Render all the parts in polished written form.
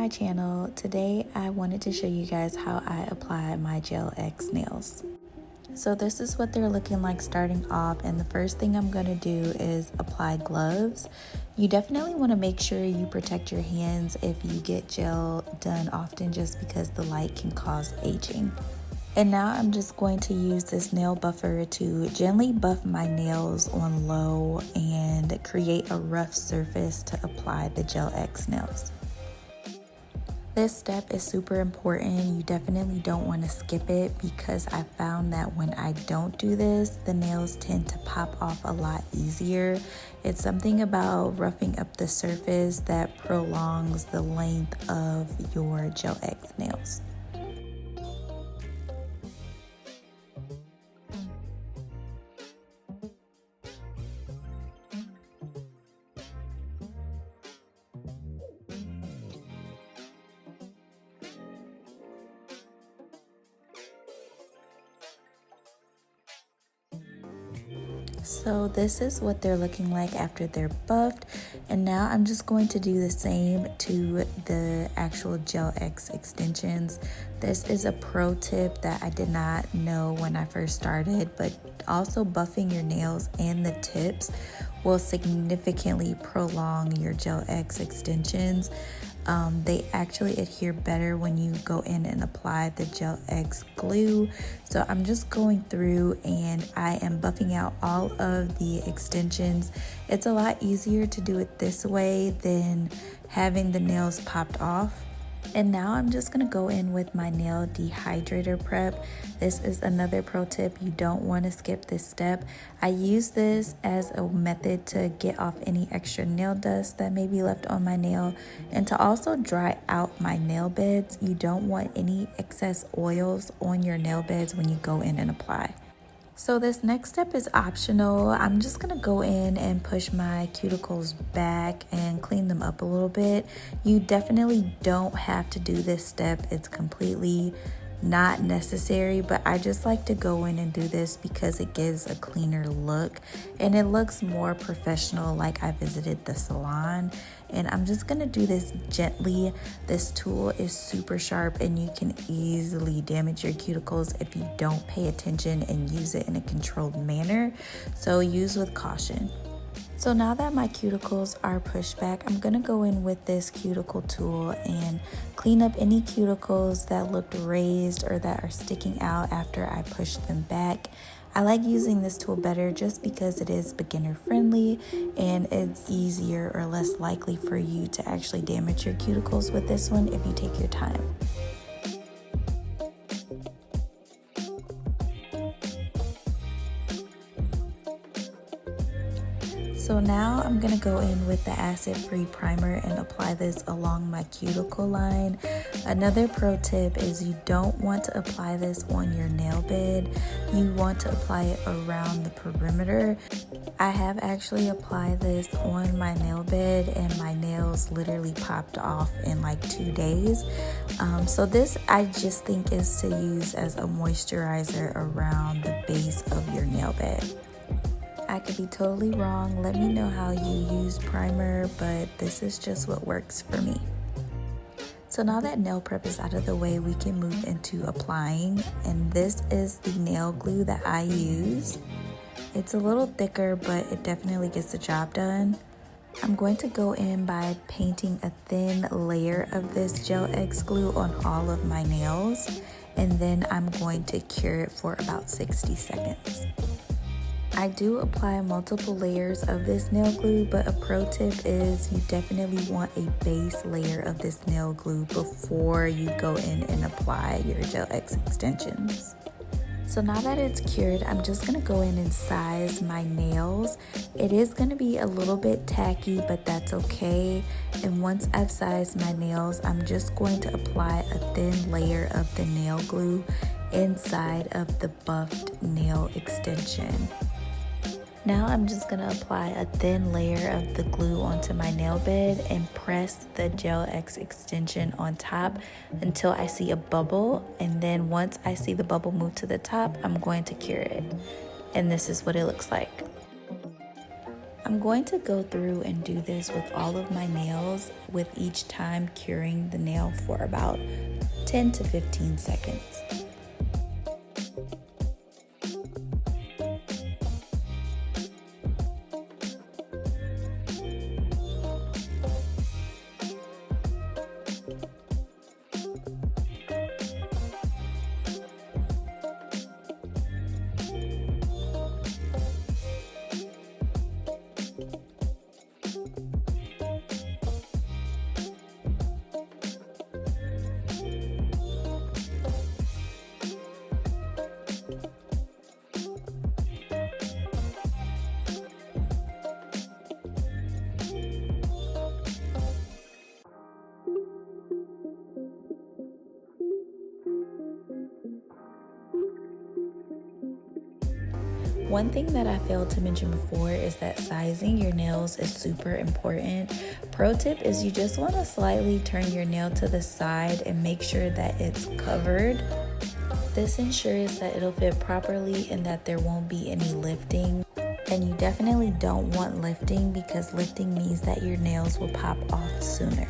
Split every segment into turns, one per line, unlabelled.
my channel. Today I wanted to show you guys how I apply my Gel X nails. So this is what they're looking like starting off, and the first thing I'm going to do is apply gloves. You definitely want to make sure you protect your hands if you get gel done often, just because the light can cause aging. And now I'm just going to use this nail buffer to gently buff my nails on low and create a rough surface to apply the Gel X nails. This step is super important. You definitely don't want to skip it, because I found that when I don't do this, the nails tend to pop off a lot easier. It's something about roughing up the surface that prolongs the length of your Gel X nails. So this is what they're looking like after they're buffed, and now I'm just going to do the same to the actual Gel X extensions. This is a pro tip that I did not know when I first started, but also buffing your nails and the tips will significantly prolong your Gel X extensions. They actually adhere better when you go in and apply the Gel X glue. So I'm just going through and I am buffing out all of the extensions. It's a lot easier to do it this way than having the nails popped off. And now I'm just going to go in with my nail dehydrator prep. This is another pro tip. You don't want to skip this step. I use this as a method to get off any extra nail dust that may be left on my nail, and to also dry out my nail beds. You don't want any excess oils on your nail beds when you go in and apply. So this next step is optional. I'm just gonna go in and push my cuticles back and clean them up a little bit. You definitely don't have to do this step. It's completely not necessary, but I just like to go in and do this because it gives a cleaner look and it looks more professional, like I visited the salon. And I'm just gonna do this gently. This tool is super sharp and you can easily damage your cuticles if you don't pay attention and use it in a controlled manner, so use with caution. So now that my cuticles are pushed back, I'm gonna go in with this cuticle tool and clean up any cuticles that looked raised or that are sticking out after I push them back. I like using this tool better just because it is beginner friendly and it's easier or less likely for you to actually damage your cuticles with this one if you take your time. So now I'm gonna go in with the acid-free primer and apply this along my cuticle line. Another pro tip is you don't want to apply this on your nail bed. You want to apply it around the perimeter. I have actually applied this on my nail bed and my nails literally popped off in like 2 days. So this I just think is to use as a moisturizer around the base of your nail bed. I could be totally wrong. Let me know how you use primer, but this is just what works for me. So now that nail prep is out of the way, we can move into applying. And this is the nail glue that I use. It's a little thicker, but it definitely gets the job done. I'm going to go in by painting a thin layer of this Gel X glue on all of my nails. And then I'm going to cure it for about 60 seconds. I do apply multiple layers of this nail glue, but a pro tip is you definitely want a base layer of this nail glue before you go in and apply your Gel X extensions. So now that it's cured, I'm just gonna go in and size my nails. It is gonna be a little bit tacky, but that's okay. And once I've sized my nails, I'm just going to apply a thin layer of the nail glue inside of the buffed nail extension. Now I'm just going to apply a thin layer of the glue onto my nail bed and press the Gel X extension on top until I see a bubble. And then once I see the bubble move to the top, I'm going to cure it. And this is what it looks like. I'm going to go through and do this with all of my nails, with each time curing the nail for about 10 to 15 seconds. One thing that I failed to mention before is that sizing your nails is super important. Pro tip is you just want to slightly turn your nail to the side and make sure that it's covered. This ensures that it'll fit properly and that there won't be any lifting. And you definitely don't want lifting, because lifting means that your nails will pop off sooner.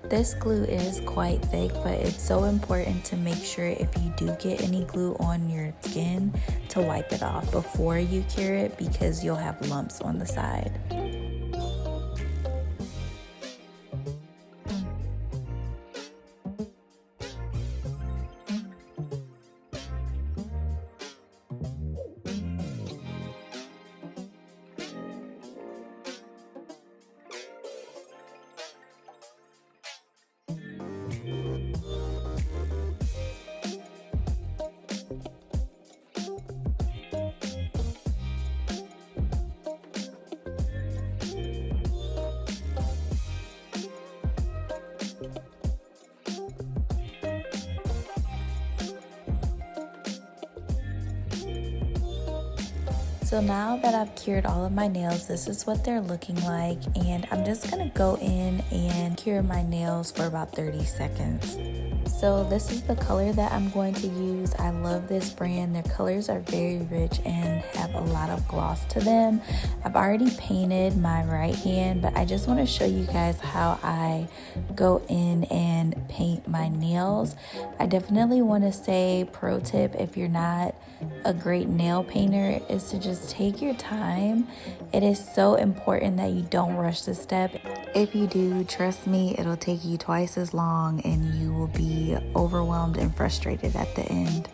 This glue is quite thick, but it's so important to make sure if you do get any glue on your skin to wipe it off before you cure it, because you'll have lumps on the side. So now that I've cured all of my nails, this is what they're looking like, and I'm just gonna go in and cure my nails for about 30 seconds. So this is the color that I'm going to use. I love this brand. Their colors are very rich and have a lot of gloss to them. I've already painted my right hand, but I just want to show you guys how I go in and paint my nails. I definitely want to say, pro tip, if you're not a great nail painter, is to just take your time. It is so important that you don't rush this step. If you do, trust me, it'll take you twice as long and you will be overwhelmed and frustrated at the end.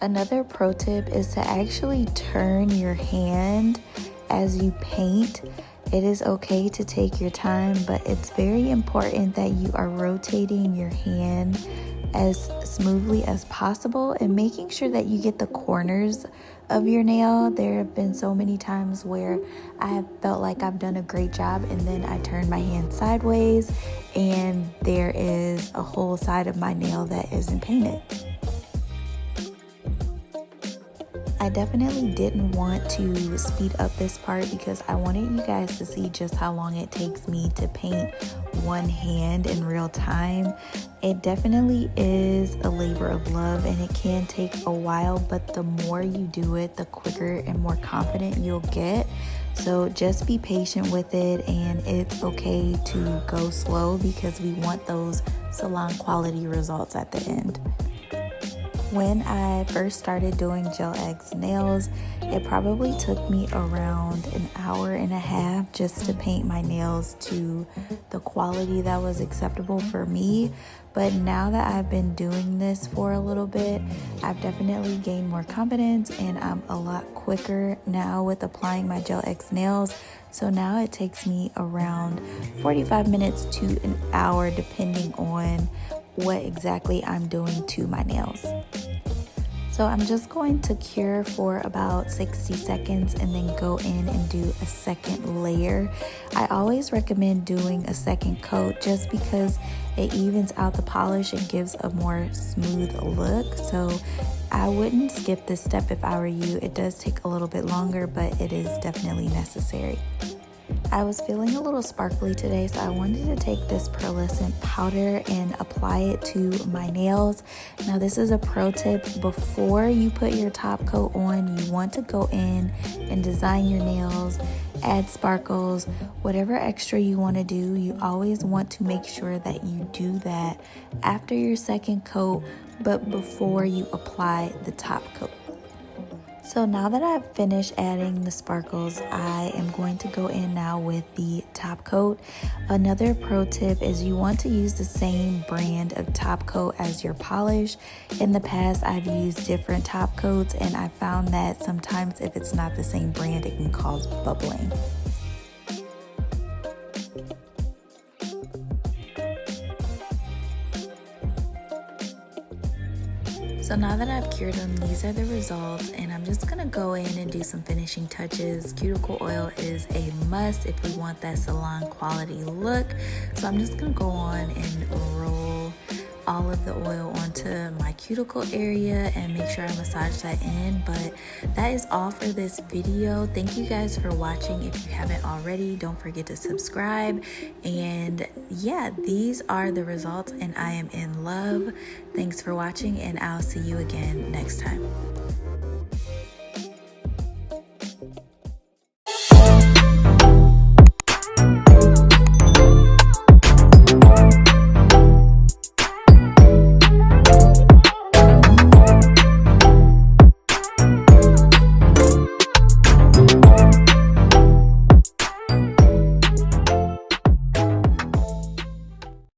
Another pro tip is to actually turn your hand as you paint. It is okay to take your time, but it's very important that you are rotating your hand as smoothly as possible and making sure that you get the corners of your nail. There have been so many times where I have felt like I've done a great job and then I turn my hand sideways and there is a whole side of my nail that isn't painted. I definitely didn't want to speed up this part because I wanted you guys to see just how long it takes me to paint one hand in real time. It definitely is a labor of love and it can take a while, but the more you do it, the quicker and more confident you'll get. So just be patient with it, and it's okay to go slow because we want those salon quality results at the end. When I first started doing Gel X nails, it probably took me around an hour and a half just to paint my nails to the quality that was acceptable for me. But now that I've been doing this for a little bit, I've definitely gained more confidence and I'm a lot quicker now with applying my Gel X nails. So now it takes me around 45 minutes to an hour depending on what exactly I'm doing to my nails. So I'm just going to cure for about 60 seconds and then go in and do a second layer. I always recommend doing a second coat just because it evens out the polish and gives a more smooth look. So I wouldn't skip this step if I were you. It does take a little bit longer, but it is definitely necessary. I was feeling a little sparkly today, so I wanted to take this pearlescent powder and apply it to my nails. Now this is a pro tip: before you put your top coat on, you want to go in and design your nails, add sparkles, whatever extra you want to do. You always want to make sure that you do that after your second coat, but before you apply the top coat. So now that I've finished adding the sparkles, I am going to go in now with the top coat. Another pro tip is you want to use the same brand of top coat as your polish. In the past, I've used different top coats, and I found that sometimes if it's not the same brand, it can cause bubbling. So now that I've cured them, these are the results, and I'm just gonna go in and do some finishing touches. Cuticle oil is a must if we want that salon quality look. So I'm just gonna go on and roll all of the oil onto my cuticle area and make sure I massage that in. But that is all for this video. Thank you guys for watching. If you haven't already, don't forget to subscribe. And yeah, these are the results and I am in love. Thanks for watching, and I'll see you again next time.